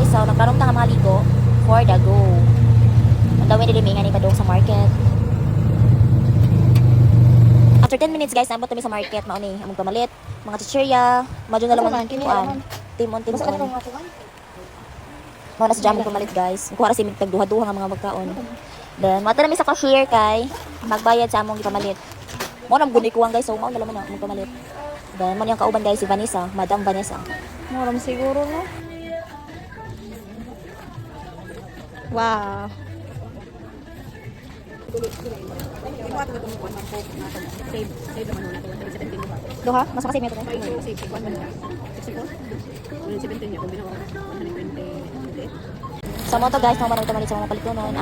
So, nagkaroon ta nga mga ligo for the go. Ang dawin nilimingan ni kadong sa market. After 10 minutes guys, nabot kami sa market. Mauni, among pamalit. Mga chichirya. Madyo na lang ang kuan. Timon. Mga nasa jamming pamalit guys. Kuha si tagduha-duha nga mga magkaon. Then, mata namin sa cashier kay magbayad sa among pamalit. Mo nang guni kuwang guys, so mao na lang na among pamalit. Then, man yung kauban guys si Vanessa, Madam Vanessa. Moram siguro no. Wow. Duha? Mas makasave nito. So mo to guys, nang manong tumalit sa mga palit noon.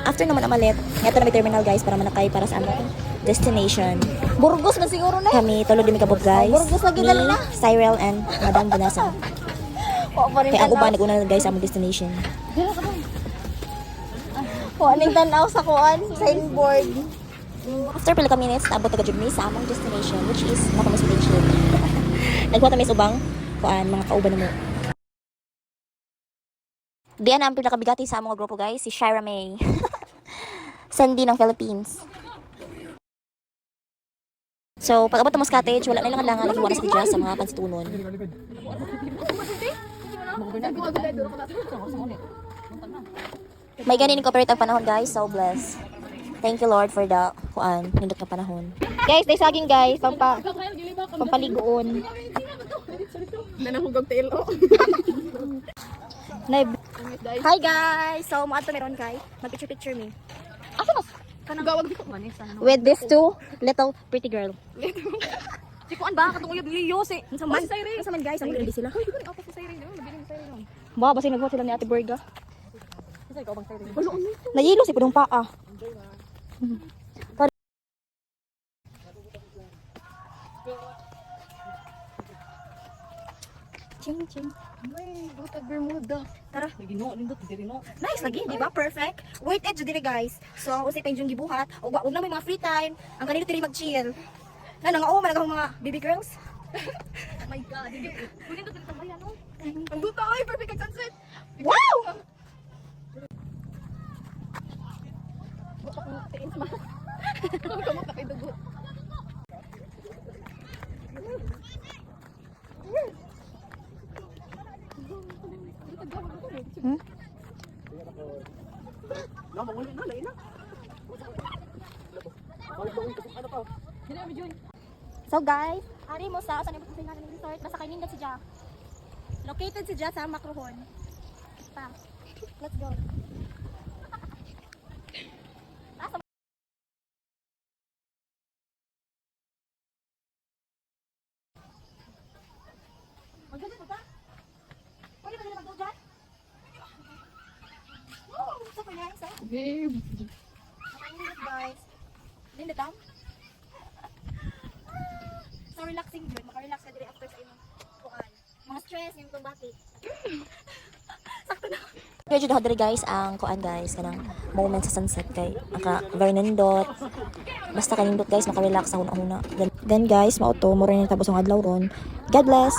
After naman amalit, ngayon na may terminal guys para manakay para sa among destination. Burgos na siguro na. Kami tulo din kabog guys. Burgos lagi dali na. Cyril and Madam Vanessa. Kaya ang uban nag-una guys sa among destination. Kuaning tanaw sa kuan, signboard. After pila ka minutes, naabot agad jud sa among destination which is Nakamis Beach. Nagkuha kami sa ubang kuan mga kauban mo. Diyan ang pinakabigati sa among grupo guys, si Shira May. Sandy ng Philippines. So, pag abot mo sa cottage, wala na lang langan nag-iwan sa tidya sa mga pansitunon. May ganin cooperate ang panahon guys, so blessed. Thank you Lord for the kuan, nindot na panahon. Guys, day saging guys, pampaligoon. Nanahugog telo. Hi guys! So, maato meron kay. Mag-picture me. Asa mas? Kanang gawag dito Vanessa. With these two little pretty girl. Si kuan ba katong uyab ni Yose. Unsa man guys, ang ready sila. Uy, di ko ni apa sa siren. Mabiling siren. Ba, basta nagbuhat sila ni Ate Berga. Isa ikaw bang siren? Walo ano? Nayilo si pudong paa. Ching ching. Ay, butag Bermuda. Tara. Gino, nindot diri no. Nice lagi, di ba? Perfect. Wait edge diri guys. So, usay tayong yung gibuhat. O wag na may mga free time. Ang kanino diri mag-chill. Na nga man mga baby girls. Oh my god. Kunin to dito bayan no. Ang buta ay perfect kag sunset. Wow! Buta ko tiin ma. Kamot na kay dugo. So guys, ari mo sa saan ibig sabihin ng resort, basta kay nindot si Ja. Located si Ja sa Macrohon. Pa. Let's go. Magdali mo ba? Pwede ba nila mag-go dyan? Oh, super nice eh. Babe. Nakainit guys. Nindot tam? So relaxing dyan. Maka-relax ka diri after sa imong kuan. Mga stress, yung tumbati. Sakto na. Medyo dahadri guys ang kuan guys kanang moment sa sunset kay naka very nindot. Basta kanindot guys maka-relax sa una-una. Then guys, mao to mo rin tabos ang adlaw ron. God bless.